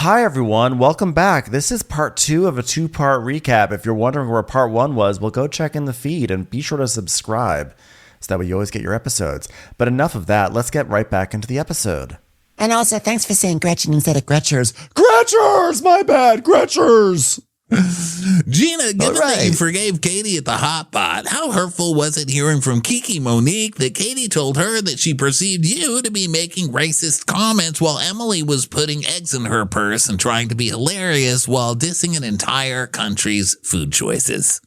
Hi, everyone. Welcome back. This is part 2 of a 2-part recap. If you're wondering where part 1 was, well, go check in the feed and be sure to subscribe so that way you always get your episodes. But enough of that. Let's get right back into the episode. And also, thanks for saying Gretchen instead of Gretchers. Gretchers! My bad, Gretchers! Gina, given that you forgave Katie at the hot pot, how hurtful was it hearing from Kiki Monique that Katie told her that she perceived you to be making racist comments while Emily was putting eggs in her purse and trying to be hilarious while dissing an entire country's food choices?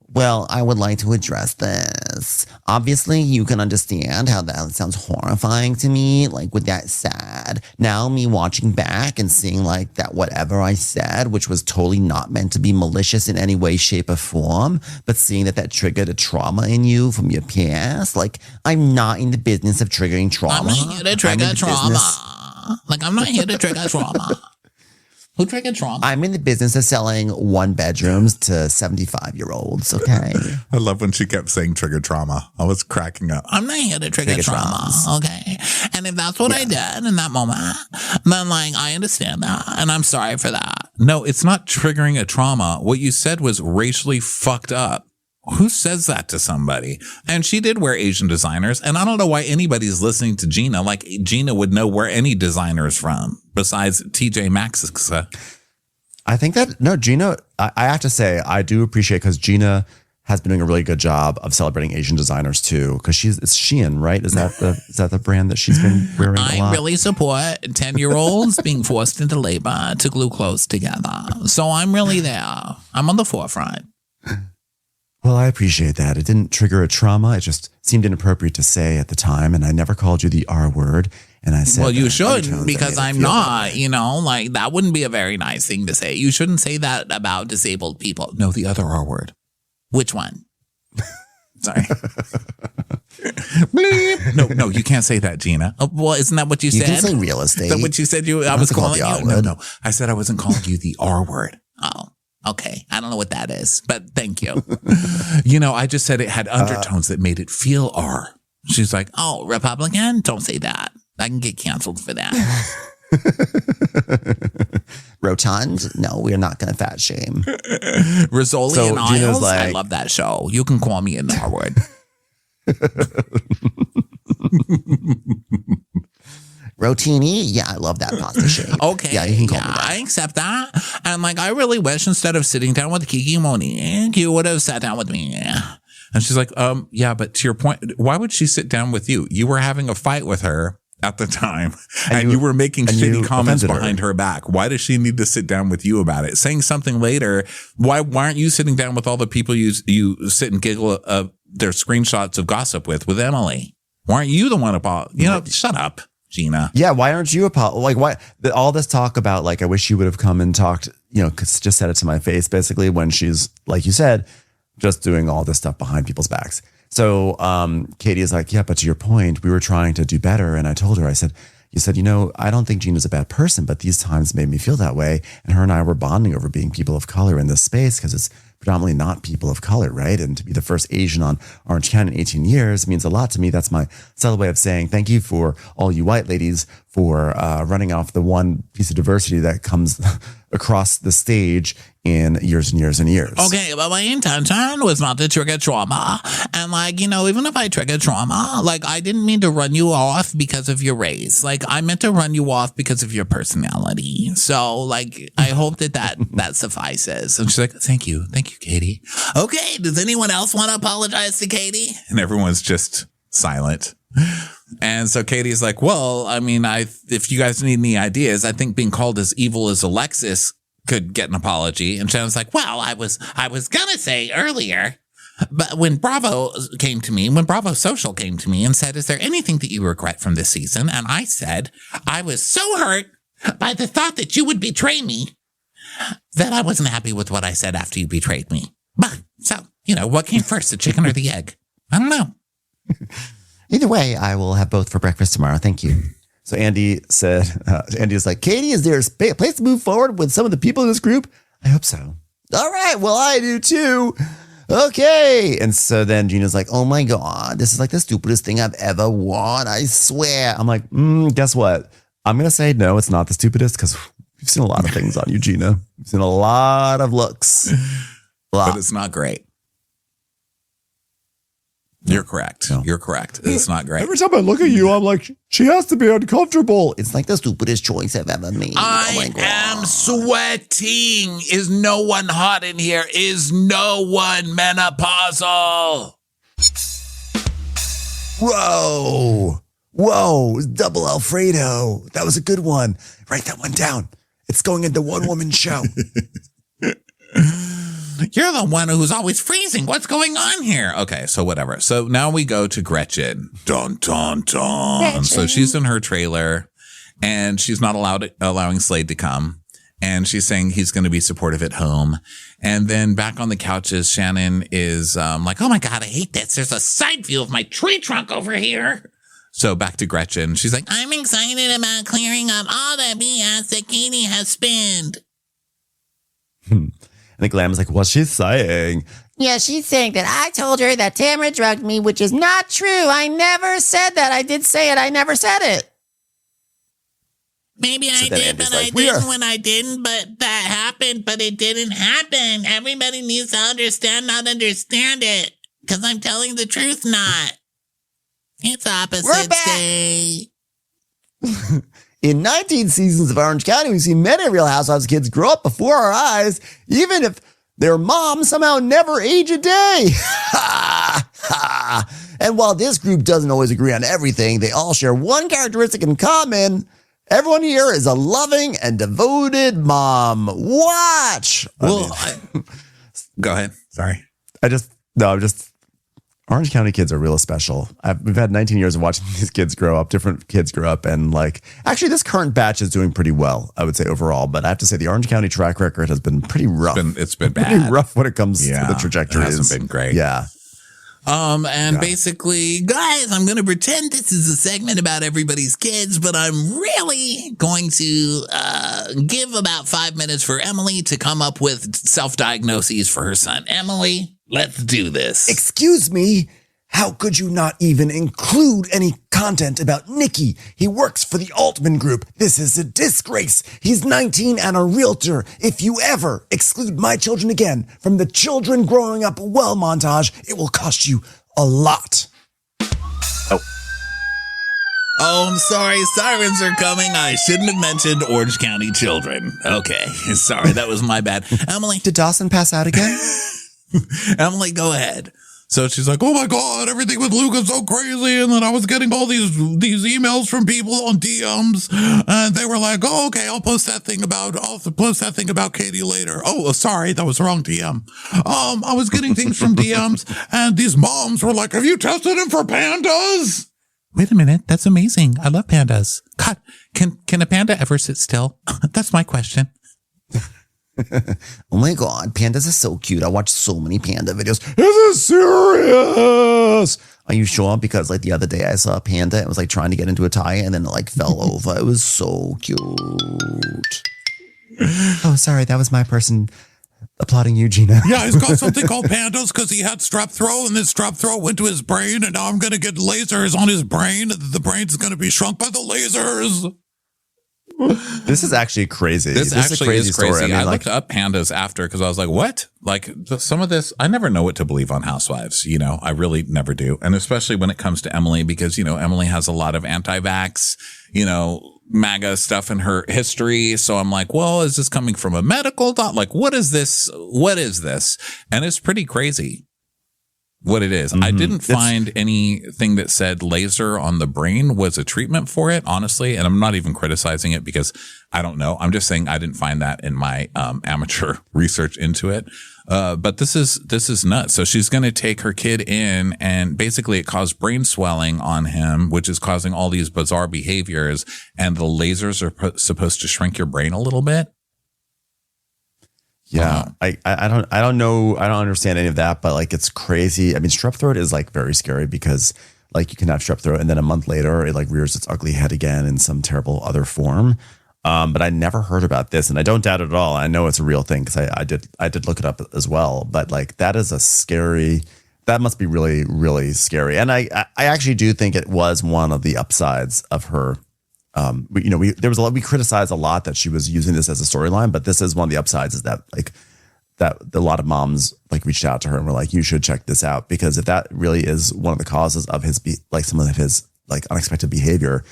Well, I would like to address this. Obviously, you can understand how that sounds horrifying to me, like with that said. Now, me watching back and seeing like that whatever I said, which was totally not meant to be malicious in any way, shape, or form, but seeing that triggered a trauma in you from your past, like I'm not in the business of triggering trauma. I'm not here to trigger trauma. I'm not here to trigger trauma. Who triggered trauma? I'm in the business of selling 1-bedrooms to 75-year-olds, okay? I love when she kept saying trigger trauma. I was cracking up. I'm not here to trigger trauma, okay? And if that's what I did in that moment, then I understand that, and I'm sorry for that. No, it's not triggering a trauma. What you said was racially fucked up. Who says that to somebody? And she did wear Asian designers. And I don't know why anybody's listening to Gina. Like Gina would know where any designer is from besides TJ Maxx. I think that, no, Gina, I have to say, I do appreciate because Gina has been doing a really good job of celebrating Asian designers too. Because it's Shein, right? Is that the brand that she's been wearing a lot? I really support 10-year-olds being forced into labor to glue clothes together. So I'm really there. I'm on the forefront. Well, I appreciate that. It didn't trigger a trauma. It just seemed inappropriate to say at the time. And I never called you the R word. And I said, well, you shouldn't because I'm not, that wouldn't be a very nice thing to say. You shouldn't say that about disabled people. No, the other R word. Which one? Sorry. No, you can't say that, Gina. Well, isn't that what you said? You can say real estate. Is that what you said? I was calling you? No. I said I wasn't calling you the R word. Oh. Okay, I don't know what that is, but thank you. I just said it had undertones that made it feel R. She's like, oh, Republican? Don't say that. I can get canceled for that. Rotund? No, we're not going to fat shame. Rizzoli and Isles? I love that show. You can call me an R word. Rotini? Yeah, I love that pasta shape. Okay. Yeah, you can call me that. I accept that. And I really wish instead of sitting down with Kiki Monique, you would have sat down with me. And she's like, yeah, but to your point, why would she sit down with you? You were having a fight with her at the time and you were making shitty comments behind her back. Why does she need to sit down with you about it? Saying something later, why aren't you sitting down with all the people you sit and giggle their screenshots of gossip with Emily? Why aren't you the one about, shut up. Gina. Yeah, why aren't you why all this talk about I wish you would have come and talked, just said it to my face basically when she's, like you said, just doing all this stuff behind people's backs. So Katie is like, yeah, but to your point, we were trying to do better. And I told her, you said, I don't think Gina's a bad person, but these times made me feel that way. And her and I were bonding over being people of color in this space because it's predominantly not people of color, right? And to be the first Asian on Orange County in 18 years means a lot to me. That's my subtle way of saying thank you for all you white ladies for running off the one piece of diversity that comes across the stage in years and years and years. Okay, but my intention was not to trigger trauma. And even if I trigger trauma, I didn't mean to run you off because of your race. I meant to run you off because of your personality. So I hope that suffices. And she's like, thank you, Katie. Okay, does anyone else want to apologize to Katie? And everyone's just silent. And so Katie's like, well, if you guys need any ideas, I think being called as evil as Alexis could get an apology. And Shannon's like, well, I was gonna say earlier, but when Bravo Social came to me and said, is there anything that you regret from this season? And I said, I was so hurt by the thought that you would betray me that I wasn't happy with what I said after you betrayed me. But so, what came first, the chicken or the egg? I don't know. Either way, I will have both for breakfast tomorrow. Thank you. So Andy was like, Katie, is there a place to move forward with some of the people in this group? I hope so. All right. Well, I do too. Okay. And so then Gina's like, oh my God, this is the stupidest thing I've ever worn. I swear. I'm like, guess what? I'm going to say no, it's not the stupidest because we've seen a lot of things on you, Gina. We've seen a lot of looks. But it's not great. You're correct. No. You're correct. It's not great. Every time I look at you, I'm like, she has to be uncomfortable. It's like the stupidest choice I've ever made. I am sweating. Is no one hot in here? Is no one menopausal? Whoa, double Alfredo. That was a good one. Write that one down. It's going into one woman show. You're the one who's always freezing. What's going on here? Okay, so whatever. So now we go to Gretchen. Dun, dun, dun. Gretchen. So she's in her trailer and she's not allowing Slade to come. And she's saying he's going to be supportive at home. And then back on the couches, Shannon is like, oh my God, I hate this. There's a side view of my tree trunk over here. So back to Gretchen. She's like, I'm excited about clearing up all the BS that Katie has spent. And the Glam is like, what's she saying? Yeah, she's saying that I told her that Tamara drugged me, which is not true. I never said that. I did say it. I never said it. Maybe I then did, Andy's but like, I "We didn't are-" when I didn't, but that happened, but it didn't happen. Everybody needs to understand, not understand it. Because I'm telling the truth, not. It's opposite back. day. In 19 seasons of Orange County, we've seen many Real Housewives kids grow up before our eyes, even if their moms somehow never age a day. And while this group doesn't always agree on everything, they all share one characteristic in common. Everyone here is a loving and devoted mom. Watch. Well, go ahead. Sorry. Orange County kids are real special. We've had 19 years of watching these kids grow up, different kids grow up. And like, actually this current batch is doing pretty well, I would say overall. But I have to say the Orange County track record has been pretty rough. It's been bad. Pretty rough when it comes to the trajectory. It hasn't been great. Yeah. And basically, guys, I'm going to pretend this is a segment about everybody's kids, but I'm really going to give about 5 minutes for Emily to come up with self-diagnoses for her son. Emily, let's do this. Excuse me. How could you not even include any content about Nikki? He works for the Altman Group. This is a disgrace. He's 19 and a realtor. If you ever exclude my children again from the children growing up well montage, it will cost you a lot. Oh, I'm sorry. Sirens are coming. I shouldn't have mentioned Orange County children. Okay. Sorry. That was my bad. Emily. Did Dawson pass out again? Emily, go ahead. So she's like, oh my God, everything with Luke is so crazy. And then I was getting all these emails from people on DMs. And they were like, oh, okay, I'll post that thing about Katie later. Oh, sorry, that was the wrong DM. I was getting things from DMs and these moms were like, have you tested him for pandas? Wait a minute. That's amazing. I love pandas. God, can a panda ever sit still? That's my question. Oh my God, pandas are so cute. I watch so many panda videos. Is this serious? Are you sure? Because like the other day I saw a panda. It was like trying to get into a tire and then it like fell over. It was so cute. Oh, sorry. That was my person applauding you, Gina. Yeah, he's got something called pandas because he had strep throat and this strep throat went to his brain and now I'm going to get lasers on his brain. The brain's going to be shrunk by the lasers. This is actually crazy. This is actually a crazy is crazy. story. I looked up pandas after because I was like, what? Like some of this, I never know what to believe on Housewives. You know, I really never do. And especially when it comes to Emily, because, you know, Emily has a lot of anti-vax, you know, MAGA stuff in her history. So I'm like, well, is this coming from a medical doc? Like, what is this? What is this? And it's pretty crazy what it is. I didn't find anything that said laser on the brain was a treatment for it, honestly. And I'm not even criticizing it because I don't know. I'm just saying I didn't find that in my amateur research into it. But this is nuts. So she's going to take her kid in and basically it caused brain swelling on him, which is causing all these bizarre behaviors. And the lasers are supposed to shrink your brain a little bit. Yeah, I don't know. I don't understand any of that, but like it's crazy. I mean, strep throat is like very scary because like you can have strep throat and then a month later it like rears its ugly head again in some terrible other form. But I never heard about this and I don't doubt it at all. I know it's a real thing because I did look it up as well. But like that is that must be really, really scary. And I actually do think it was one of the upsides of her we criticized a lot that she was using this as a storyline, but this is one of the upsides is that a lot of moms reached out to her and were like, you should check this out, because if that really is one of the causes of his some of his unexpected behavior,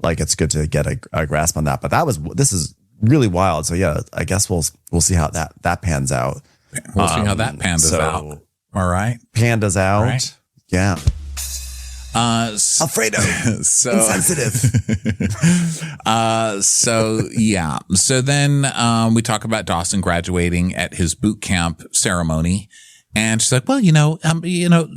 it's good to get a grasp on that. But this is really wild. So yeah, I guess we'll see how that pans out. We'll see how that pandas out. All right. Pandas out. Right. Yeah. Alfredo. So insensitive. So then we talk about Dawson graduating at his boot camp ceremony. And she's like, well,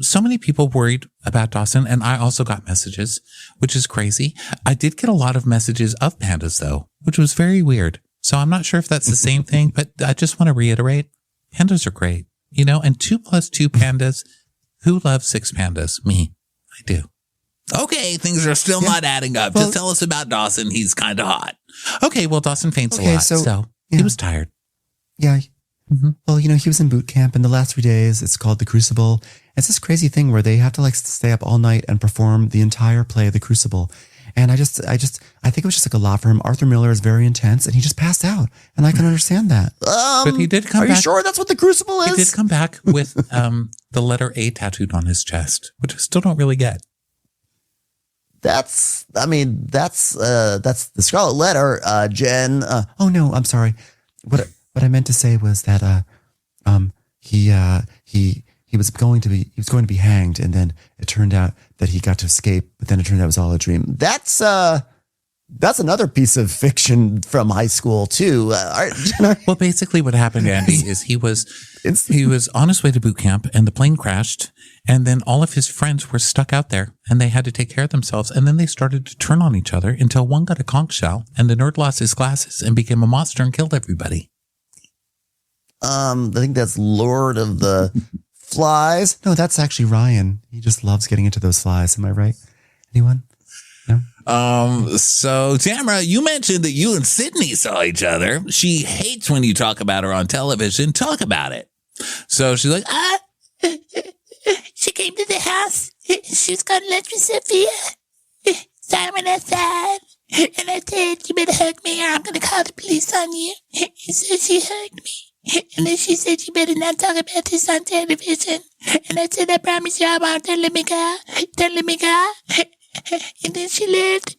so many people worried about Dawson, and I also got messages, which is crazy. I did get a lot of messages of pandas though, which was very weird. So I'm not sure if that's the same thing, but I just want to reiterate, pandas are great, and 2 + 2 pandas. Who loves 6 pandas? Me. I do. Okay, things are still not adding up. Just tell us about Dawson. He's kind of hot. Okay, well, Dawson faints a lot, so he was tired. Yeah. Mm-hmm. Well, he was in boot camp, and the last 3 days, it's called The Crucible. It's this crazy thing where they have to stay up all night and perform the entire play of The Crucible. And I think it was just a lot for him. Arthur Miller is very intense, and he just passed out, and I can understand that. But he did come back. Are you sure that's what The Crucible is? He did come back with the letter A tattooed on his chest, which I still don't really get. That's the Scarlet Letter, Jen. Oh no, I'm sorry. What I meant to say was that he was going to be hanged, and then it turned out that he got to escape, but then it turned out it was all a dream. That's another piece of fiction from high school too. Well, basically what happened, Andy, is he was on his way to boot camp, and the plane crashed, and then all of his friends were stuck out there, and they had to take care of themselves, and then they started to turn on each other until one got a conch shell, and the nerd lost his glasses and became a monster and killed everybody. I think that's Lord of the Flies. No, that's actually Ryan. He just loves getting into those flies. Am I right? Anyone? No? So Tamara, you mentioned that you and Sydney saw each other. She hates when you talk about her on television. Talk about it. So she's like, she came to the house. She was going to lunch with Sophia. So I went outside, and I said, you better hug me or I'm going to call the police on you. So she hugged me. And then she said, you better not talk about this on television. And I said, I promise you I won't. Don't let me go. Don't let me go. And then she left.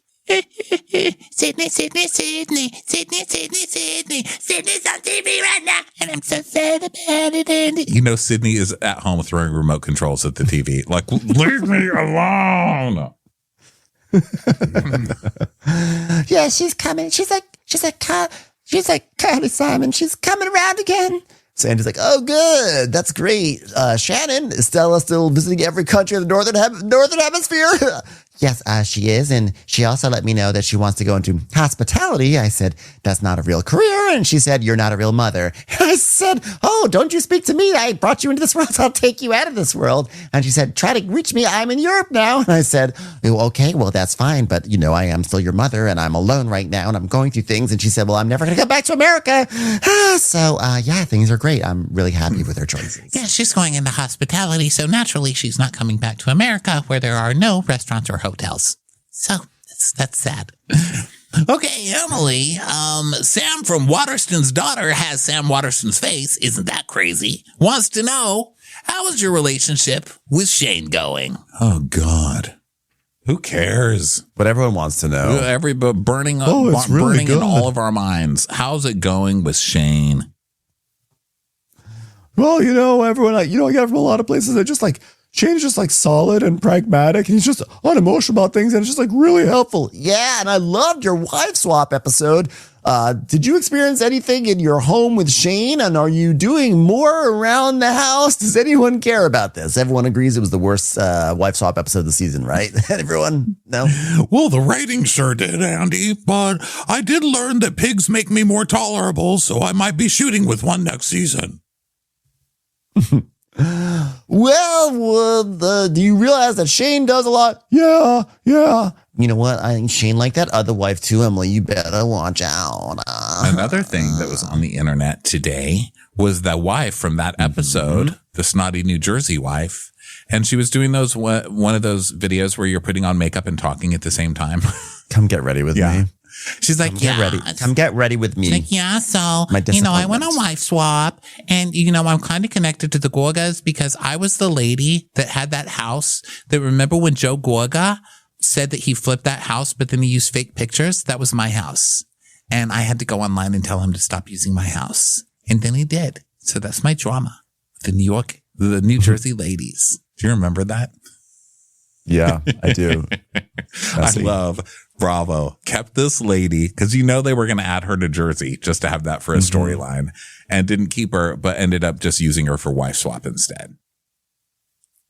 Sydney. Sydney's on TV right now. And I'm so sad about it, Andy. Sydney is at home throwing remote controls at the TV. Like, leave me alone. Yeah, she's coming. She's like Carly Simon. She's coming around again. So Andy's like, oh, good. That's great. Shannon, is Stella still visiting every country in the Northern Hemisphere? Yes, she is. And she also let me know that she wants to go into hospitality. I said, that's not a real career. And she said, you're not a real mother. I said, oh, don't you speak to me. I brought you into this world. I'll take you out of this world. And she said, try to reach me. I'm in Europe now. And I said, oh, okay, well, that's fine. But, I am still your mother, and I'm alone right now, and I'm going through things. And she said, well, I'm never going to come back to America. So, things are great. I'm really happy with her choices. Yeah, she's going into hospitality, so naturally she's not coming back to America where there are no restaurants or hotels. So that's sad. Okay, Emily, Sam from Waterston's daughter has Sam Waterston's face. Isn't that crazy? Wants to know, how is your relationship with Shane going? Oh, God. Who cares? But everyone wants to know. Everybody burning in all of our minds. How's it going with Shane? Well, everyone, I get it from a lot of places. They're just Shane's just solid and pragmatic, and he's just unemotional about things, and it's just really helpful. Yeah, and I loved your wife swap episode. Did you experience anything in your home with Shane, and are you doing more around the house? Does anyone care about this? Everyone agrees it was the worst wife swap episode of the season, right? Everyone? No? Well, the ratings sure did, Andy, but I did learn that pigs make me more tolerable, so I might be shooting with one next season. Well, do you realize that Shane does a lot? Yeah. You know what? I think Shane liked that other wife too, Emily. You better watch out. Another thing that was on the internet today was the wife from that episode, the snotty New Jersey wife. And she was doing one of those videos where you're putting on makeup and talking at the same time. Come get ready with me. She's like, Get ready. Come get ready with me. Like, yeah, so, My I went on disappointment. wife swap and, I'm kind of connected to the Gorgas because I was the lady that had that house that remember when Joe Gorga said that he flipped that house, but then he used fake pictures. That was my house. And I had to go online and tell him to stop using my house. And then he did. So that's my drama. The New Jersey ladies. Do you remember that? Yeah, I do. I love Bravo kept this lady because they were going to add her to Jersey just to have that for a storyline and didn't keep her, but ended up just using her for wife swap instead.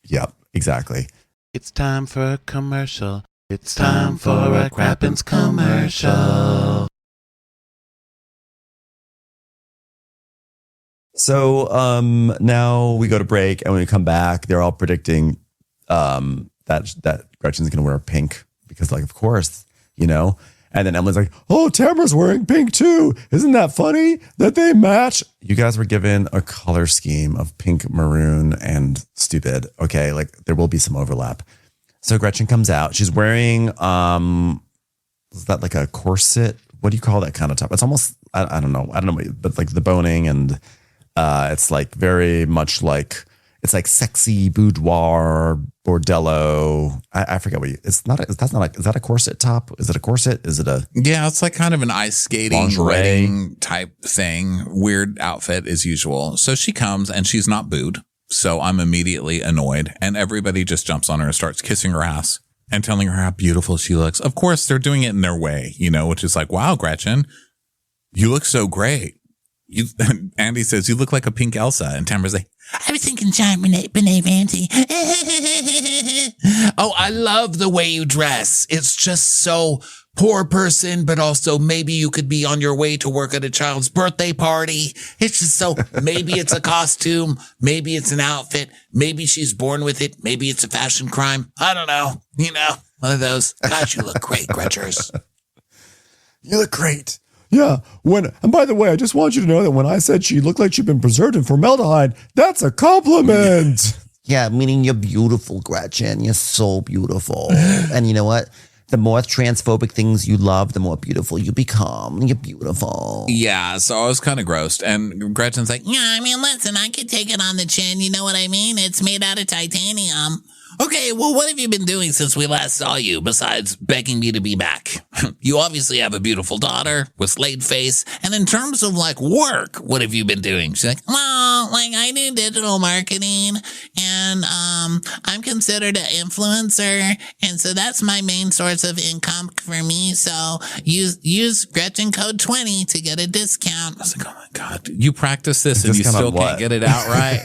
Yep, exactly. It's time for a commercial. It's time for a Crappens commercial. So now we go to break, and when we come back, they're all predicting that Gretchen's going to wear pink because, of course, And then Emily's like, "Oh, Tamara's wearing pink too. Isn't that funny that they match?" You guys were given a color scheme of pink, maroon, and stupid. Okay, there will be some overlap. So Gretchen comes out. She's wearing is that like a corset? What do you call that kind of top? It's almost I don't know, but the boning and. It's very much it's sexy boudoir bordello. I forget what is that a corset top? Is it a corset? Is it a? Yeah, it's kind of an ice skating lingerie wedding type thing. Weird outfit as usual. So she comes and she's not booed. So I'm immediately annoyed and everybody just jumps on her and starts kissing her ass and telling her how beautiful she looks. Of course, they're doing it in their way, which is wow, Gretchen, you look so great. Andy says, "You look like a pink Elsa." And Tamara's like, I was thinking John Benet Fancy. Oh, I love the way you dress. It's just so poor person, but also maybe you could be on your way to work at a child's birthday party. It's just so, maybe it's a costume. Maybe it's an outfit. Maybe she's born with it. Maybe it's a fashion crime. I don't know. One of those. God, you look great, Gretchers. You look great. Yeah. And by the way, I just want you to know that when I said she looked like she'd been preserved in formaldehyde, that's a compliment. Yeah, meaning you're beautiful, Gretchen. You're so beautiful. And you know what? The more transphobic things you love, the more beautiful you become. You're beautiful. yeah. So I was kind of grossed. And Gretchen's like, Yeah, listen, I could take it on the chin. You know what I mean? It's made out of titanium. okay, well, what have you been doing since we last saw you besides begging me to be back? You obviously have a beautiful daughter with Slade face. And in terms of work, what have you been doing? She's like, Well, I do digital marketing and I'm considered an influencer. And so that's my main source of income for me. So use Gretchen code 20 to get a discount. I was like, oh my God, you practice this and you Discount on still can't what? get it out right.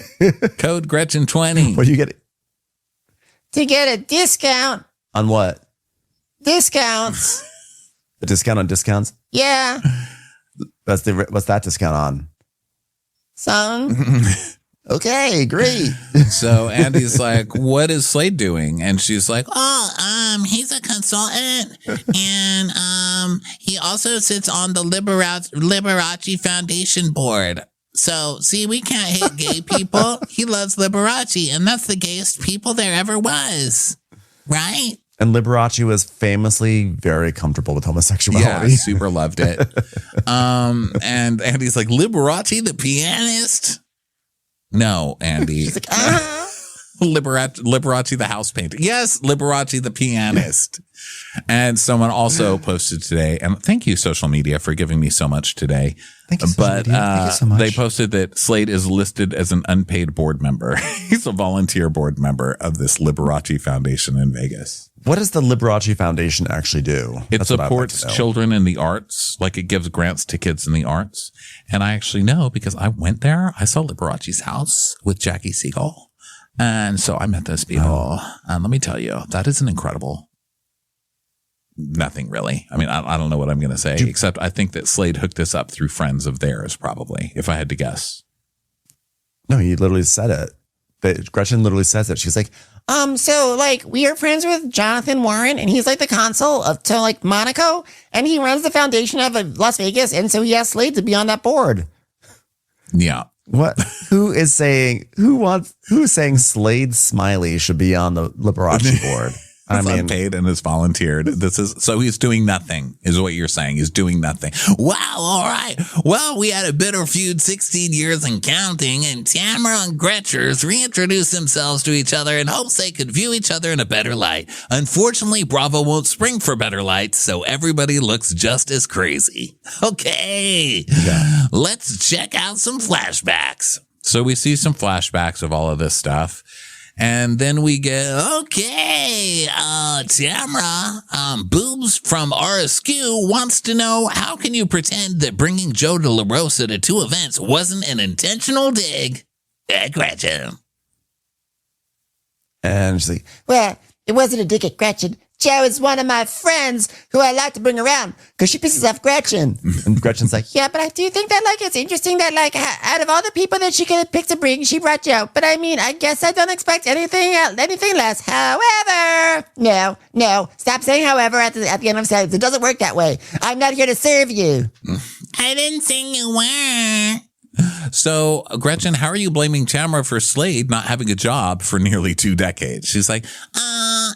Code Gretchen 20. What do you get To get a discount. on what? Discounts. A discount on discounts? Yeah. What's that discount on? Son. Okay, great. So Andy's like, what is Slade doing? And she's like, He's a consultant and he also sits on the Liberace Foundation board. So, see, we can't hate gay people. He loves Liberace, and that's the gayest people there ever was. Right? And Liberace was famously very comfortable with yeah, homosexuality. super loved it. And Andy's like, Liberace, the pianist? No, Andy. He's like, Liberace, the house painter. Yes, Liberace, the pianist. And someone also posted today, and thank you, social media, for giving me so much today. Thank you, social media. Thank you so much. They posted that Slade is listed as an unpaid board member. He's a volunteer board member of this Liberace Foundation in Vegas. What does the Liberace Foundation actually do? It That's what I'd like supports to know. children in the arts, like it gives grants to kids in the arts. And I actually know because I went there. I saw Liberace's house with Jackie Siegel. And so I met those people. And let me tell you, that is an incredible. Nothing really. I mean, I don't know what I'm going to say, except I think that Slade hooked this up through friends of theirs, probably, if I had to guess. No, he literally said it. Gretchen literally says it. She's like, so we are friends with Jonathan Warren, and he's the consul to Monaco, and he runs the foundation of Las Vegas, and so he asked Slade to be on that board. Yeah. what? Who's saying Slade Smiley should be on the Liberace board? It's unpaid and is volunteered. So he's doing nothing, is what you're saying. He's doing nothing. Wow, all right. Well, we had a bitter feud 16 years and counting, and Tamara and Gretchers reintroduced themselves to each other in hopes they could view each other in a better light. Unfortunately, Bravo won't spring for better lights, so everybody looks just as crazy. Okay, let's check out some flashbacks. So we see some flashbacks of all of this stuff. And then we get, Tamara, Boobs from RHOC wants to know, how can you pretend that bringing Joe de la Rosa to 2 events wasn't an intentional dig at Gretchen? And she's like, Well, it wasn't a dig at Gretchen. Joe is one of my friends who I like to bring around because she pisses off Gretchen. and Gretchen's like, Yeah, but I do think that, it's interesting that, out of all the people that she could have picked to bring, she brought Joe. But I mean, I guess I don't expect anything less. However, no, stop saying however at the end of the sentence. It doesn't work that way. I'm not here to serve you. I didn't think you were. so Gretchen, how are you blaming Tamara for Slade not having a job for nearly 2 decades? She's like,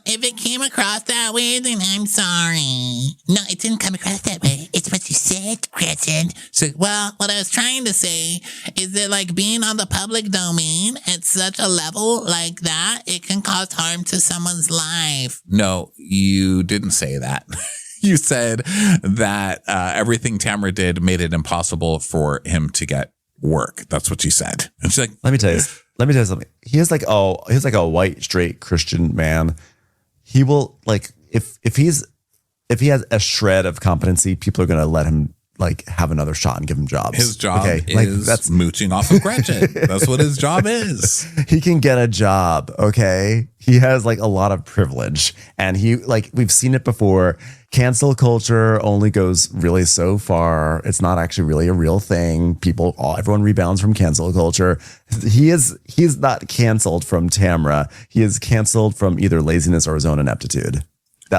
If it came across that way, then I'm sorry. No, it didn't come across that way. It's what you said, Gretchen. so, Well, what I was trying to say is that, being on the public domain at such a level like that, it can cause harm to someone's life. no, you didn't say that. You said that everything Tamara did made it impossible for him to get work. That's what you said. And she's like, let me tell you something. He's like a white, straight Christian man. He will if he has a shred of competency, people are going to let him have another shot and give him jobs. His job is that's mooching off of Gretchen. That's what his job is. He can get a job. Okay. He has a lot of privilege, and we've seen it before. Cancel culture only goes really so far. It's not actually really a real thing. Everyone rebounds from cancel culture. He's not canceled from Tamara. He is canceled from either laziness or his own ineptitude.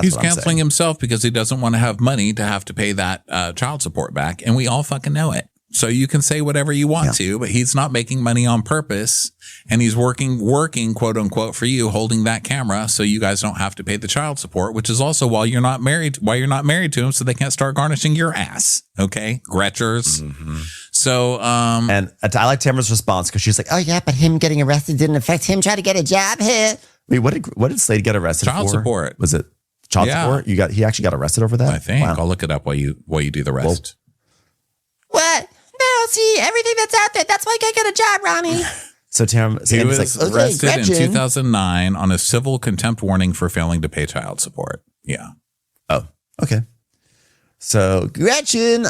He's canceling himself because he doesn't want to have money to have to pay that child support back. And we all fucking know it. So you can say whatever you want to, but he's not making money on purpose. And he's working, quote unquote, for you, holding that camera so you guys don't have to pay the child support, which is also why you're not married to him, so they can't start garnishing your ass. Okay, Gretchers. Mm-hmm. So, and I like Tamara's response because she's like, Oh, yeah, but him getting arrested didn't affect him trying to get a job here. wait, what did Slade get arrested for? Child support. Was it child support? He actually got arrested over that? I think. Wow. I'll look it up while you do the rest. What? No, see, everything that's out there, that's why I can't get a job, Ronnie. So Tamara, He was arrested in Gretchen. 2009 on a civil contempt warning for failing to pay child support. Yeah. Oh, okay. So Gretchen,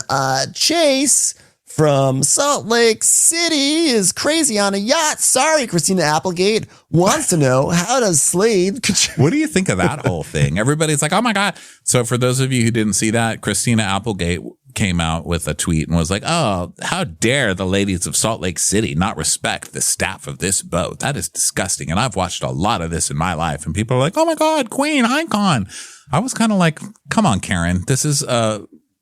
Chase from Salt Lake City is crazy on a yacht. Sorry, Christina Applegate wants to know, how does Slade... What do you think of that whole thing? Everybody's like, oh my God. So for those of you who didn't see that, Christina Applegate came out with a tweet and was like, oh, how dare the ladies of Salt Lake City not respect the staff of this boat? That is disgusting. And I've watched a lot of this in my life, and people are like, oh my God, queen, icon. I was kind of like, come on, Karen, this is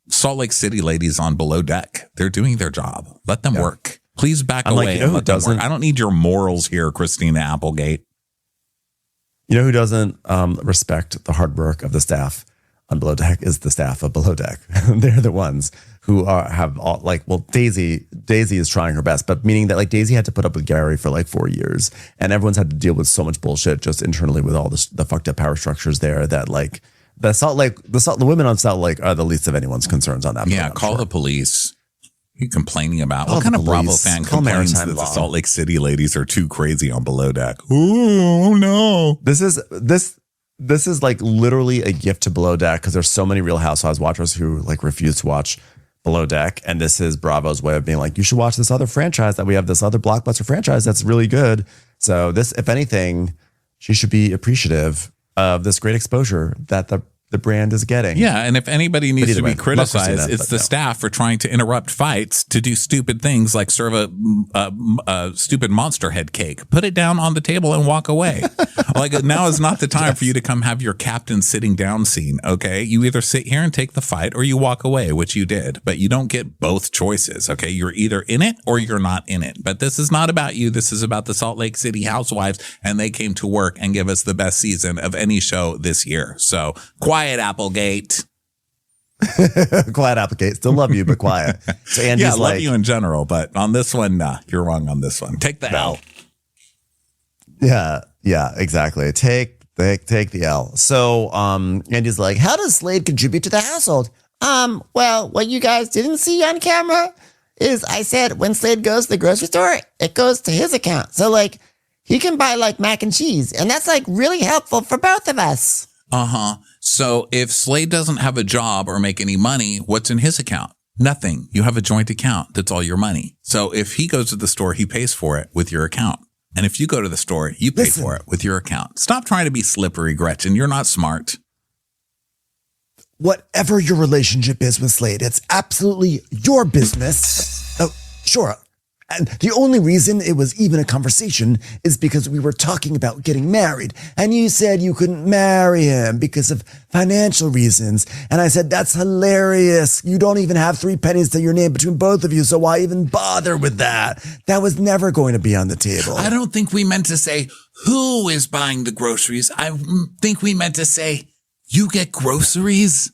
Salt Lake City ladies on below deck. They're doing their job. Let them work. Please back away and let them work. I don't need your morals here, Christina Applegate. You know who doesn't respect the hard work of the staff on below deck is the staff of below deck. They're the ones who have all Daisy is trying her best, but meaning that Daisy had to put up with Gary for 4 years, and everyone's had to deal with so much bullshit just internally with all the fucked up power structures there that the women on Salt Lake are the least of anyone's concerns on that. Yeah, call the police. You complaining about what kind of Bravo fan complains that the Salt Lake City ladies are too crazy on below deck? Oh no! This is literally a gift to below deck because there's so many Real Housewives watchers who refuse to watch below deck, and this is Bravo's way of being you should watch this other franchise that we have, this other blockbuster franchise that's really good. So this, if anything, she should be appreciative of this great exposure that the the brand is getting. Yeah, and if anybody needs to be criticized, that, it's the staff for trying to interrupt fights to do stupid things like serve a stupid monster head cake. Put it down on the table and walk away. Like, now is not the time for you to come have your captain sitting down scene, okay? You either sit here and take the fight or you walk away, which you did. But you don't get both choices, okay? You're either in it or you're not in it. But this is not about you. This is about the Salt Lake City Housewives, and they came to work and give us the best season of any show this year. So, quiet, Applegate. Quiet, Applegate. Still love you, but quiet. So Andy's yeah, love you in general, but on this one, nah, you're wrong on this one. Take the L. Yeah, exactly. Take the L. So Andy's like, how does Slade contribute to the household? Well, what you guys didn't see on camera is I said when Slade goes to the grocery store, it goes to his account. So like he can buy like mac and cheese, and that's like really helpful for both of us. Uh-huh. So if Slade doesn't have a job or make any money, what's in his account? Nothing. You have a joint account. That's all your money. So if he goes to the store, he pays for it with your account. And if you go to the store, you pay for it with your account. Stop trying to be slippery, Gretchen. You're not smart. Whatever your relationship is with Slade, it's absolutely your business. Oh, sure. And the only reason it was even a conversation is because we were talking about getting married. And you said you couldn't marry him because of financial reasons. And I said, that's hilarious. You don't even have 3 pennies to your name between both of you. So why even bother with that? That was never going to be on the table. I don't think we meant to say who is buying the groceries. I think we meant to say, you get groceries?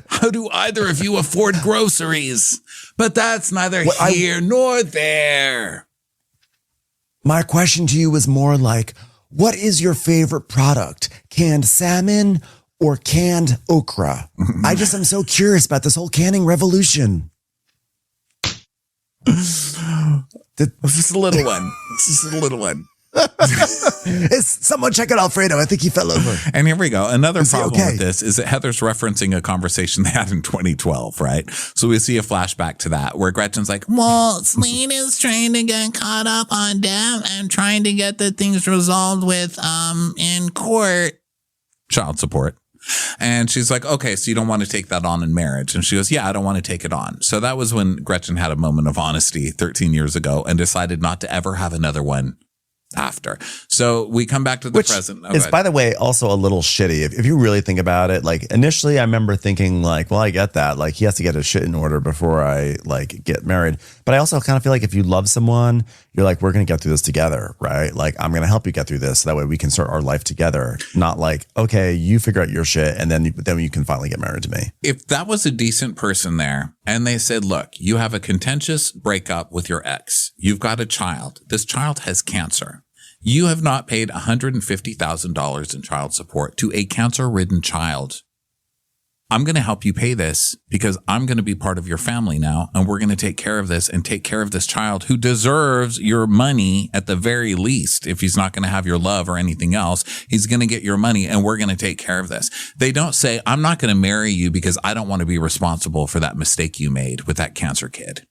How do either of you afford groceries? But that's neither here nor there. My question to you is more like, what is your favorite product? Canned salmon or canned okra? I just am so curious about this whole canning revolution. This is a little one. This is a little one. Someone check out Alfredo. I think he fell over. And here we go. Another problem with this is that Heather's referencing a conversation they had in 2012, right? So we see a flashback to that where Gretchen's like, well, Slade is trying to get caught up on debt and trying to get the things resolved with in court. Child support. And she's like, okay, so you don't want to take that on in marriage. And she goes, yeah, I don't want to take it on. So that was when Gretchen had a moment of honesty 13 years ago and decided not to ever have another one after. So we come back to the present. It's, by the way, also a little shitty. If you really think about it, like initially I remember thinking like, well, I get that. Like he has to get his shit in order before I like get married. But I also kind of feel like if you love someone, you're like, we're going to get through this together, right? Like I'm going to help you get through this. So that way we can start our life together. Not like, okay, you figure out your shit and then you can finally get married to me. If that was a decent person there and they said, look, you have a contentious breakup with your ex. You've got a child. This child has cancer. You have not paid $150,000 in child support to a cancer-ridden child. I'm going to help you pay this because I'm going to be part of your family now, and we're going to take care of this and take care of this child who deserves your money at the very least. If he's not going to have your love or anything else, he's going to get your money, and we're going to take care of this. They don't say, I'm not going to marry you because I don't want to be responsible for that mistake you made with that cancer kid.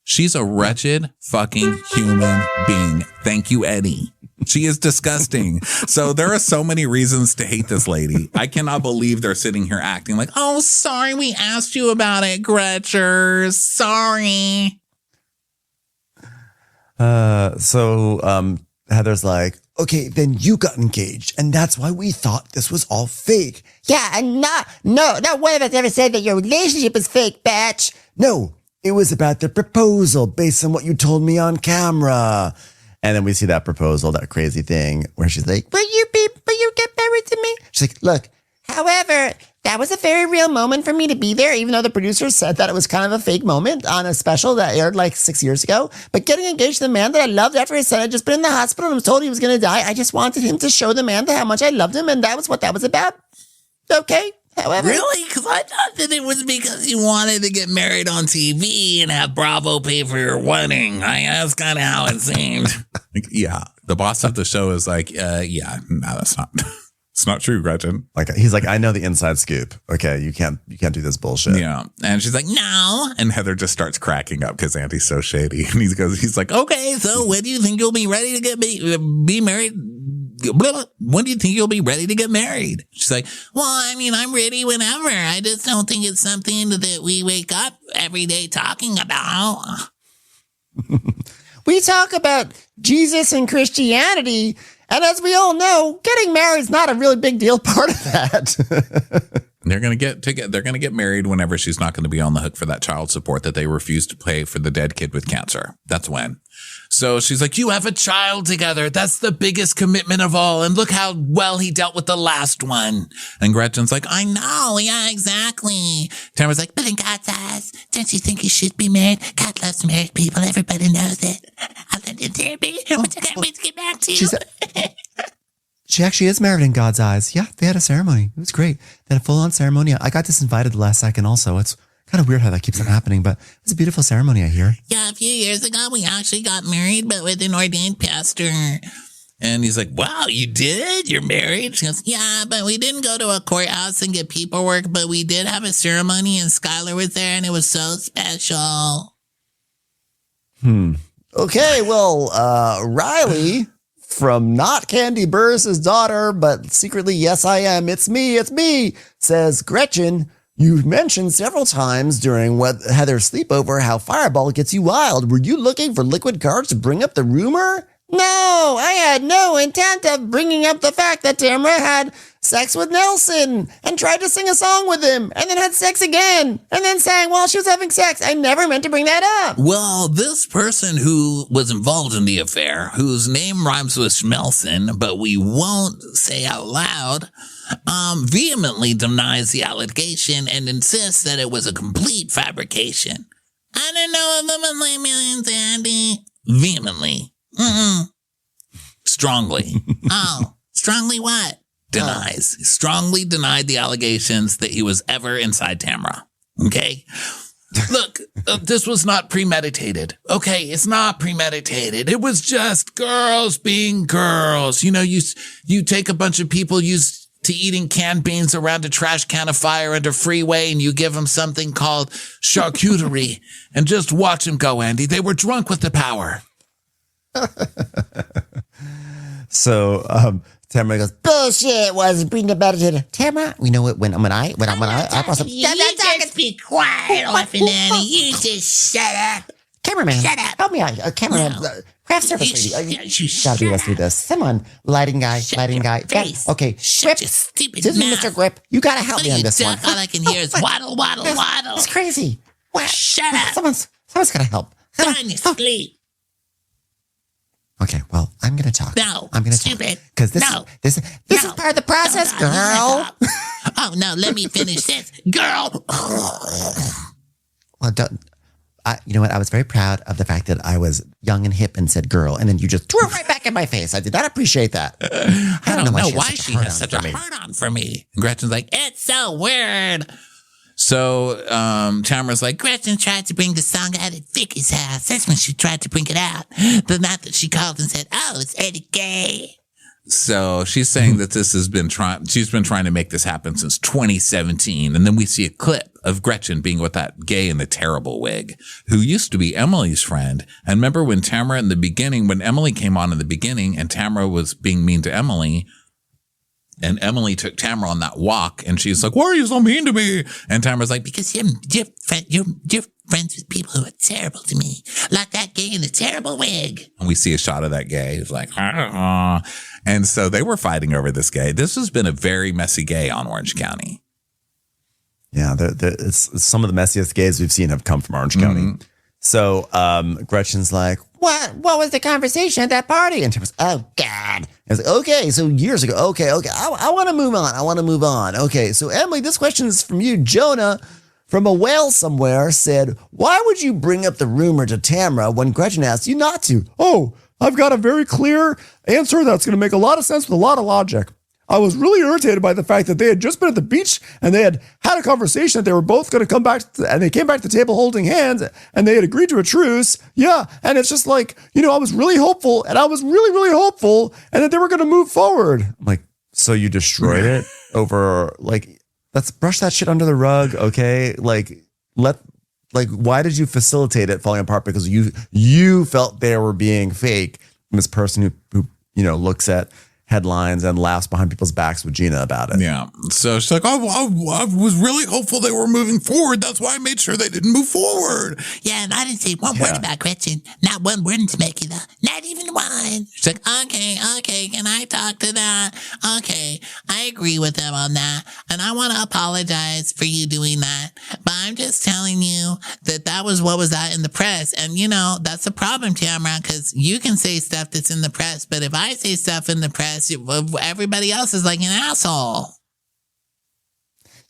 She's a wretched fucking human being. Thank you, Eddie. She is disgusting. So there are so many reasons to hate this lady. I cannot believe they're sitting here acting like, oh, sorry, we asked you about it, Gretchers. Sorry. So Heather's like, okay, then you got engaged, and that's why we thought this was all fake. Yeah, and no one of us ever said that your relationship is fake, bitch. No. It was about the proposal based on what you told me on camera. And then we see that proposal, that crazy thing where she's like, will you get married to me? She's like, look. However, that was a very real moment for me to be there, even though the producers said that it was kind of a fake moment on a special that aired like 6 years ago. But getting engaged to the man that I loved after his son had just been in the hospital and was told he was going to die, I just wanted him to show the man how much I loved him. And that was what that was about. Okay. However, really? Because I thought that it was because you wanted to get married on TV and have Bravo pay for your wedding. That's kind of how it seemed. Yeah. The boss of the show is like, yeah, no, that's not. It's not true, Gretchen. Like he's like, I know the inside scoop. Okay, you can't do this bullshit. Yeah. And she's like, no. And Heather just starts cracking up because Andy's so shady. And he's like, okay, so when do you think you'll be ready to be married? when do you think you'll be ready to get married? She's like, well, I mean, I'm ready whenever. I just don't think it's something that we wake up every day talking about. We talk about Jesus and Christianity, and as we all know, getting married is not a really big deal part of that. They're going to get married whenever she's not going to be on the hook for that child support that they refuse to pay for the dead kid with cancer. That's when. So she's like, you have a child together. That's the biggest commitment of all. And look how well he dealt with the last one. And Gretchen's like, I know. Yeah, exactly. Tamara's like, but in God's eyes, don't you think you should be married? God loves married people. Everybody knows it. I learned in therapy, which I can't wait to get back to. She actually is married in God's eyes. Yeah, they had a ceremony. It was great. They had a full-on ceremony. I got disinvited the last second also. It's kind of weird how that keeps on happening, but it was a beautiful ceremony, I hear. Yeah, a few years ago, we actually got married, but with an ordained pastor. And he's like, wow, you did? You're married? She goes, yeah, but we didn't go to a courthouse and get paperwork, but we did have a ceremony, and Skylar was there, and it was so special. Okay, well, Riley, from not Candy Burris' daughter, but secretly, yes, I am, it's me, says, Gretchen, you mentioned several times during Heather's sleepover how Fireball gets you wild. Were you looking for liquid cards to bring up the rumor? No, I had no intent of bringing up the fact that Tamara had sex with Nelson and tried to sing a song with him and then had sex again and then sang while she was having sex. I never meant to bring that up. Well, this person who was involved in the affair, whose name rhymes with Schmelson, but we won't say out loud, vehemently denies the allegation and insists that it was a complete fabrication. I don't know if I'm a millions, Andy. Vehemently. Strongly. Oh, strongly what? Denies. He strongly denied the allegations that he was ever inside Tamara. Okay? Look, this was not premeditated. Okay, it's not premeditated. It was just girls being girls. You know, you take a bunch of people used to eating canned beans around a trash can of fire under freeway and you give them something called charcuterie and just watch them go, Andy. They were drunk with the power. So, Tamara goes, bullshit, wasn't premeditated. Tamara, we know it when I You just be quiet, Orphan Annie. You just shut up. Cameraman, Shut up. help me out. Cameraman, craft service lady. Gotta be let's do this. Come on, lighting guy. face. Okay, Shut Grip. your stupid This is mouth. Mr. Grip. You gotta help What me are on you this one. doing? All I can hear is waddle, waddle, waddle. It's crazy. What? Shut up. Someone's gotta help. Go on your sleep. Okay, well, I'm gonna talk. No, I'm gonna stupid. Because this No. is part of the process, No, no, girl. Oh, no, let me finish this. Girl. Well, you know what? I was very proud of the fact that I was young and hip and said girl, and then you just threw it right back in my face. I did not appreciate that. I don't know why she has such a hard-on for me. hard-on for me. And Gretchen's like, it's so weird. So Tamara's like, Gretchen tried to bring the song out at Vicky's house. That's when she tried to bring it out. The night that she called and said, oh, it's Eddie Gay. So she's saying that she's been trying to make this happen since 2017. And then we see a clip of Gretchen being with that gay in the terrible wig who used to be Emily's friend. And remember when when Emily came on in the beginning and Tamara was being mean to Emily, and Emily took Tamara on that walk and she's like, why are you so mean to me? And Tamara's like, Because you're friends with people who are terrible to me. Like that gay in the terrible wig. and we see a shot of that gay. He's like, ah. And so they were fighting over this gay. This has been a very messy gay on Orange County. yeah, it's some of the messiest gays we've seen have come from Orange County. So, Gretchen's like, What was the conversation at that party? And Tamara's, oh God. I was like, okay, so years ago. Okay. I want to move on. Okay, so Emily, this question is from you. Jonah from a whale somewhere said, why would you bring up the rumor to Tamara when Gretchen asked you not to? Oh, I've got a very clear answer that's going to make a lot of sense with a lot of logic. I was really irritated by the fact that they had just been at the beach and they had had a conversation that they were both going to come back and they came back to the table holding hands and they had agreed to a truce. Yeah. And it's just like, I was really hopeful and I was really, really hopeful and that they were going to move forward. I'm like, so you destroyed it over, like, let's brush that shit under the rug. Okay. Why did you facilitate it falling apart? Because you felt they were being fake. And this person who looks at headlines and laughs behind people's backs with Gina about it. Yeah. So she's like, I was really hopeful they were moving forward. That's why I made sure they didn't move forward. Yeah, and I didn't say one word about Gretchen. Not one word in Temecula. Not even one. She's like, okay, can I talk to that? Okay, I agree with them on that. And I want to apologize for you doing that. But I'm just telling you that was what was out in the press. And, that's a problem, Tamara, because you can say stuff that's in the press. But if I say stuff in the press, everybody else is like an asshole.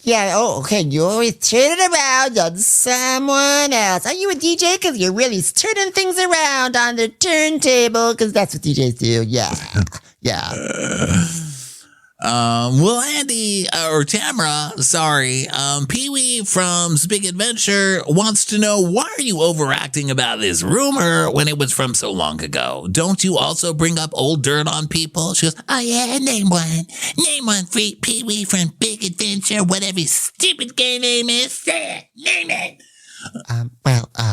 Yeah, okay, you always turn it around on someone else. Are you a DJ? Because you're really turning things around on the turntable, because that's what DJs do. Yeah. Well, Andy, or Tamara, sorry, Pee-wee from Big Adventure wants to know, why are you overacting about this rumor when it was from so long ago? Don't you also bring up old dirt on people? She goes, Oh yeah, name one. Name one for Pee-wee from Big Adventure, whatever his stupid gay name is. Say it. Name it.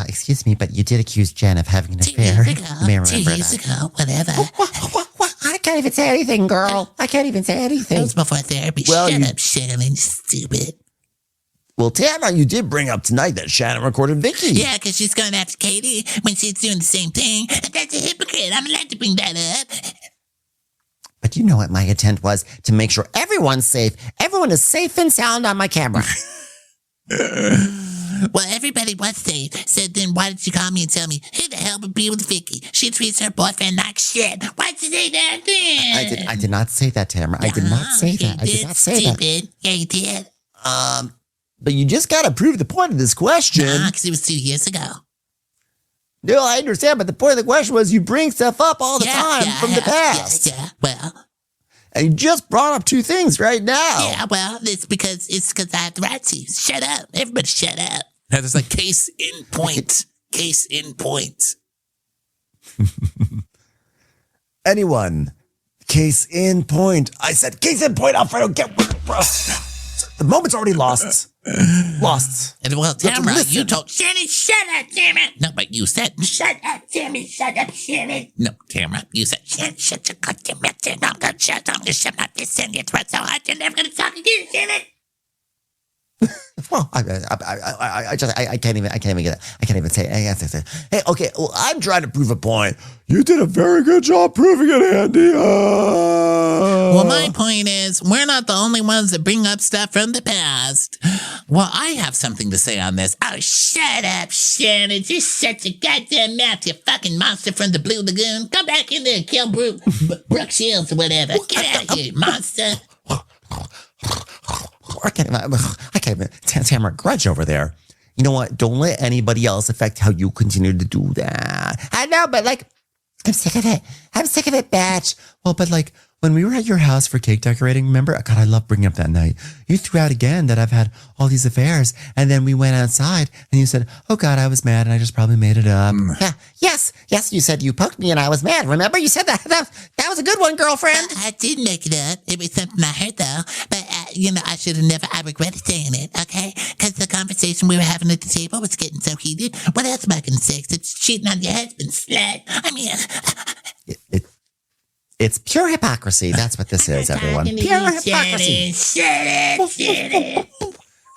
Excuse me, but you did accuse Jen of having an 2 affair. years ago. May I 2 remember years that? ago, whatever. What? I can't even say anything, girl. I can't even say That anything. was before therapy. Well, Shut you- up, Shannon. Stupid. Well, Tamara, you did bring up tonight that Shannon recorded Vicky. Yeah, because she's going after Katie when she's doing the same thing. That's a hypocrite. I'm allowed to bring that up. But you know what my intent was? To make sure everyone's safe. Everyone is safe and sound on my camera. Well, everybody was safe. So then why did you call me and tell me, who the hell would be with Vicky? She treats her boyfriend like shit. Why'd you say that then? I did not say that, Tamara. I did not say that. I did not say that. Stupid. Yeah, you did. But you just got to prove the point of this question. Because it was 2 years ago. No, I understand, but the point of the question was you bring stuff up all the time from the past. Yeah, well. And you just brought up two things right now. Yeah, well, it's because I have the right to. Shut up. Everybody shut up. that is like case in point. Case in point. Anyone. Case in point. I said case in point, Alfredo. Get with it, bro. The moment's already lost. Lost. And well, Tamara, you told Shannon, shut up, damn it. No, but you said Shut up, Tammy. Shut up, Shannon. no, Tamara. You said Shannon, shut your goddamn mouth. I'm going to shut my fist in your throat so hard you're never going to talk again, Shannon. Well, I can't even get it. I can't even say it. Hey, okay, well, I'm trying to prove a point. You did a very good job proving it, Andy. Well, my point is, we're not the only ones that bring up stuff from the past. Well, I have something to say on this. Oh, shut up, Shannon. Just shut your goddamn mouth, you fucking monster from the Blue Lagoon. Come back in there and kill Brooke Shields or whatever. Get out of here, monster. I can't even. Tamara, grudge over there. You know what? Don't let anybody else affect how you continue to do that. I know, but I'm sick of it. I'm sick of it, batch. Well, but when we were at your house for cake decorating, remember? God, I love bringing up that night. You threw out again that I've had all these affairs. And then we went outside and you said, oh God, I was mad and I just probably made it up. Yeah. Yes, you said you poked me and I was mad. Remember? You said that. That was a good one, girlfriend. I did make it up. It was something I heard, though. But, I should have never, I regretted saying it, okay? Because the conversation we were having at the table was getting so heated. What else am I going to say? It's cheating on your husband, slut. I mean... It's pure hypocrisy. That's what this is, everyone. Pure hypocrisy. Shut up.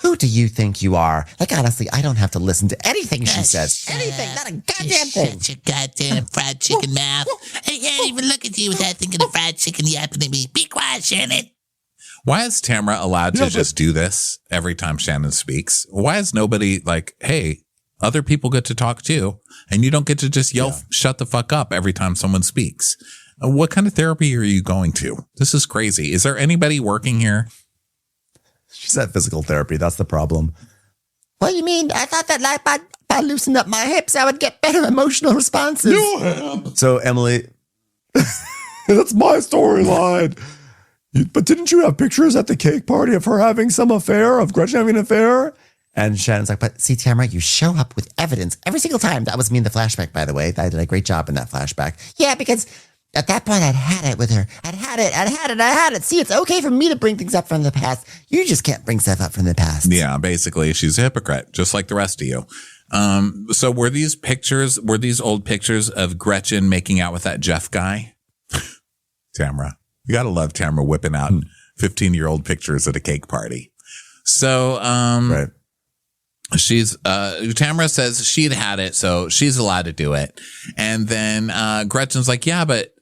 Who do you think you are? Honestly, I don't have to listen to anything she says. Anything, not a goddamn thing. Shut your goddamn fried chicken mouth. I can't even look at you without thinking of fried chicken yapping at me. Be quiet, Shannon. Why is Tamara allowed to just do this every time Shannon speaks? Why is nobody like, hey, other people get to talk too, and you don't get to just yell, shut the fuck up every time someone speaks? What kind of therapy are you going to? This is crazy. Is there anybody working here? She said physical therapy. That's the problem. What do you mean? I thought that by loosening up my hips, I would get better emotional responses. So, Emily, that's my storyline. But didn't you have pictures at the cake party of her having some affair, of Gretchen having an affair? And Shannon's like, But see, Tamara, you show up with evidence every single time. That was me in the flashback, by the way. I did a great job in that flashback. Yeah, because at that point, I'd had it with her. I'd had it. See, it's okay for me to bring things up from the past. You just can't bring stuff up from the past. Yeah, basically, she's a hypocrite, just like the rest of you. So were these old pictures of Gretchen making out with that Jeff guy? Tamara. You got to love Tamara whipping out 15-year-old pictures at a cake party. So, Right. Tamara says she'd had it, so she's allowed to do it. And then Gretchen's like, yeah, but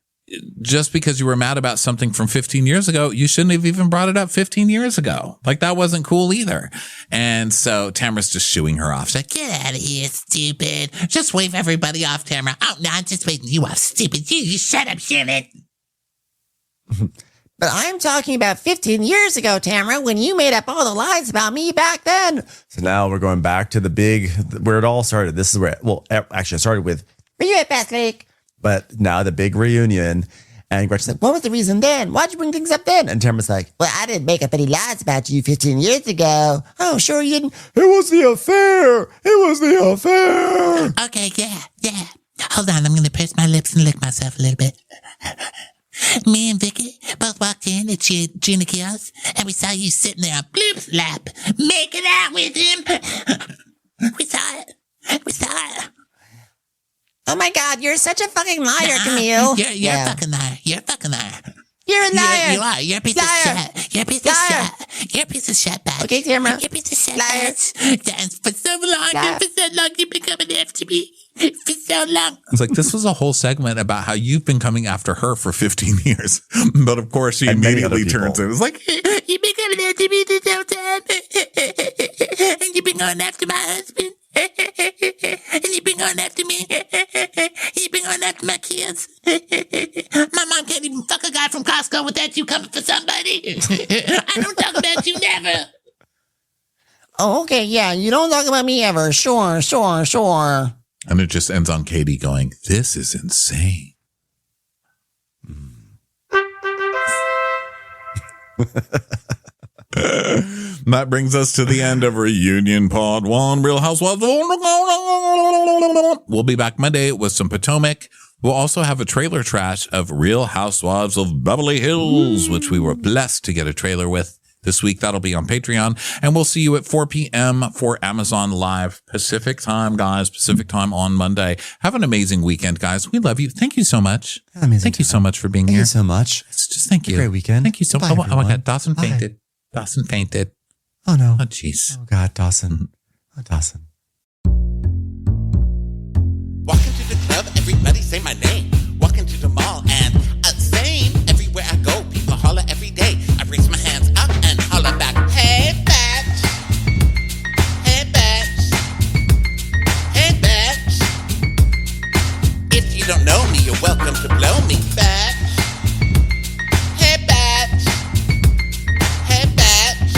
just because you were mad about something from 15 years ago, you shouldn't have even brought it up 15 years ago. Like, that wasn't cool either. And so Tamara's just shooing her off. She's like, Get out of here, stupid. Just wave everybody off, Tamara. Oh, no, I'm just waving you off, stupid. You shut up, Shannon. But I'm talking about 15 years ago, Tamara, when you made up all the lies about me back then. So now we're going back to the big, where it all started. This is where, well, actually, it started with, Were you at Bass Lake? but now the big reunion. And Gretchen's like, What was the reason then? Why'd you bring things up then? and Tamara's like, Well, I didn't make up any lies about you 15 years ago. Oh, sure you didn't. it was the affair. It was the affair. Okay, yeah. Hold on, I'm going to purse my lips and lick myself a little bit. Me and Vicky both walked in at Gina Kiosk, and we saw you sitting there on Bloop's lap, making out with him. We saw it. Oh my God, you're such a fucking liar, Camille. You're a fucking liar. You're a fucking liar. You're a liar. You are. You're a piece Liar. of shit. You're a piece of Liar. shit. You're a piece of shit, bag. Okay, Tamara. You're a piece of shit, Liar. bag. And for so long, Liar. you've been coming after me. For so long. it's like, this was a whole segment about how you've been coming after her for 15 years. But of course, she And many immediately other people. turns it. It's like, You've been coming after me this whole time. And you've been going after my husband. And you've been going after me. You've been going after my kids. My mom can't even fuck a guy from Costco without you coming for somebody. I don't talk about you never. Oh, okay, yeah. You don't talk about me ever. Sure. and it just ends on Katie going, this is insane. That brings us to the end of Reunion Pod 1, Real Housewives. We'll be back Monday with some Potomac. We'll also have a trailer trash of Real Housewives of Beverly Hills, which we were blessed to get a trailer with this week. That'll be on Patreon. And we'll see you at 4 p.m. for Amazon Live Pacific time, guys. Pacific time on Monday. Have an amazing weekend, guys. We love you. Thank you so much. Amazing Thank you so time. much for being Thank here. you so much. It's just thank you. Great weekend. Thank you so much. Bye, Oh my everyone. God. Dawson Bye. fainted. Dawson fainted. Oh, no. Oh, jeez. Oh, God, Dawson. Oh, Dawson. Walk into the club, everybody say my name. Walk into the mall and same. Everywhere I go, people holler every day. I raise my hands up and holler back. Hey, bitch. Hey, bitch. Hey, bitch. If you don't know me, you're welcome to blow me, bitch. Hey, bitch. Hey, bitch.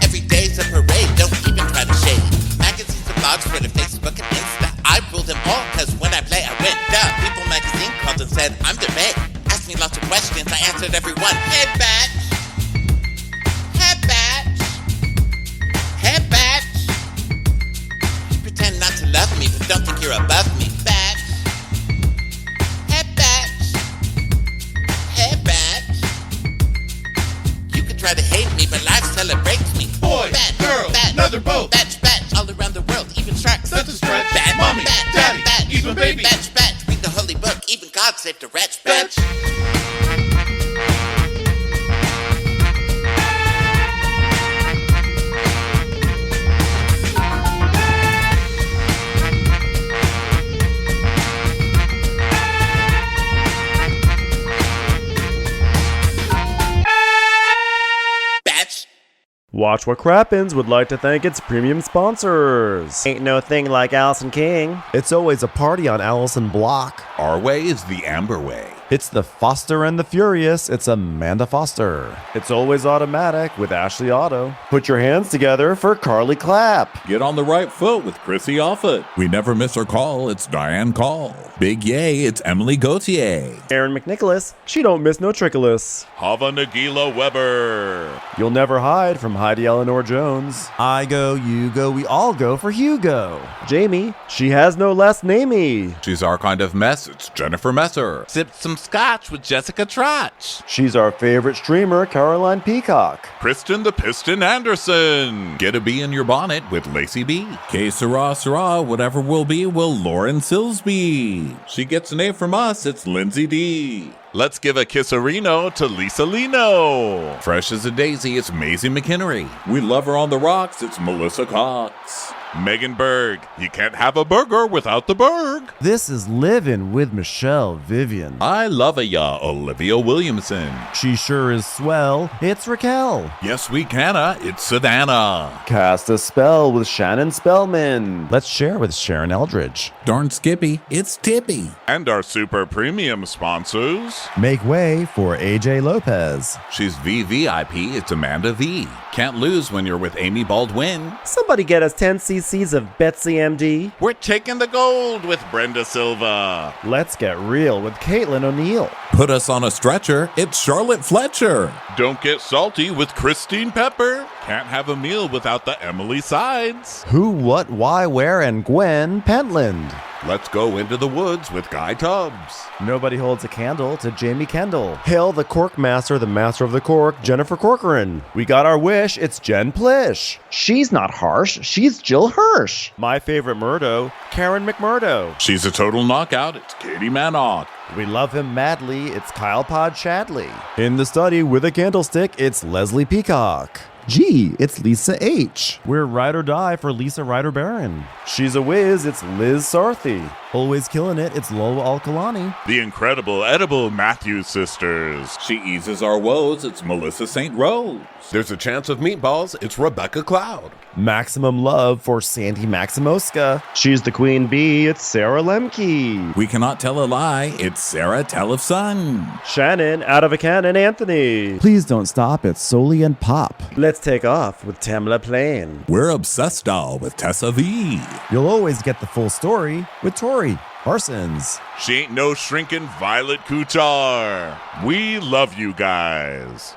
Every day's a parade, don't even try to shade. Magazines and blogs for the Facebook and Insta. I rule them all, cause when I play, I win. Duh, People magazine called and said, I'm the man. Asked me lots of questions, I answered every one. Hey, bitch. Hey, bitch. Hey, bitch. Pretend not to love me, but don't think you're above me, bitch. Hey, bitch. Hey, bitch. You could try to hate me, but life celebrates me. Boy, Bitch, girl, bitch, another boat. Bitch, bitch, all around the world, even sharks. That's a stretch. Bitch, Mommy, bitch, daddy, bitch, even baby. Bitch, bitch, read the holy book, even God saved a wretch, bitch. Bitch. Watch What Crappens would like to thank its premium sponsors. Ain't no thing like Allison King. It's always a party on Allison Block. Our way is the Amber way. It's the Foster and the Furious. It's Amanda Foster. It's always automatic with Ashley Auto. Put your hands together for Carly Clapp. Get on the right foot with Chrissy Offit. We never miss her call. It's Diane Call. Big yay, it's Emily Gauthier. Aaron McNicholas. She don't miss no trickolas. Hava Nagila Weber. You'll never hide from Heidi Eleanor Jones. I go, you go, we all go for Hugo. Jamie. She has no last namey. She's our kind of mess. It's Jennifer Messer. Sipped some scotch with Jessica Trotch. She's our favorite streamer, Caroline Peacock. Kristen the Piston Anderson. Get a bee in your bonnet with Lacey B. K Sarah, whatever will be, will Lauren Silsby. She gets an A from us. It's Lindsay D. Let's give a kisserino to Lisa Lino. Fresh as a daisy, it's Maisie McHenry. We love her on the rocks, it's Melissa Cox. Megan Berg. You can't have a burger without the Berg. This is Livin' with Michelle Vivian. I love ya, Olivia Williamson. She sure is swell. It's Raquel. Yes, we canna. It's Savannah. Cast a spell with Shannon Spellman. Let's share with Sharon Eldridge. Darn Skippy, it's Tippy. And our super premium sponsors. Make way for AJ Lopez. She's VVIP, it's Amanda V. Can't lose when you're with Amy Baldwin. Somebody get us 10 cc's of Betsy MD. We're taking the gold with Brenda Silva. Let's get real with Caitlin O'Neill. Put us on a stretcher, it's Charlotte Fletcher. Don't get salty with Christine Pepper. Can't have a meal without the Emily Sides. Who, what, why, where, and Gwen Pentland. Let's go into the woods with Guy Tubbs. Nobody holds a candle to Jamie Kendall. Hail the Cork Master, the Master of the Cork, Jennifer Corcoran. We got our wish, it's Jen Plish. She's not harsh, she's Jill Hirsch. My favorite Murdo, Karen McMurdo. She's a total knockout. It's Katie Manock. We love him madly, it's Kyle Pod Shadley. In the study with a candlestick, it's Leslie Peacock. Gee, it's Lisa H. We're ride or die for Lisa Ryder Barron. She's a whiz, it's Liz Sarthy. Always killing it, it's Lola Alkalani. The incredible edible Matthews sisters. She eases our woes, it's Melissa St. Rose. There's a chance of meatballs, it's Rebecca Cloud. Maximum love for Sandy Maximoska. She's the queen bee, it's Sarah Lemke. We cannot tell a lie, it's Sarah Telefson. Shannon, out of a cannon, Anthony. Please don't stop, it's Soli and Pop. Let's take off with Tamla Plain. We're obsessed all with Tessa V. You'll always get the full story with Tori Parsons. She ain't no shrinking Violet Couture. We love you guys.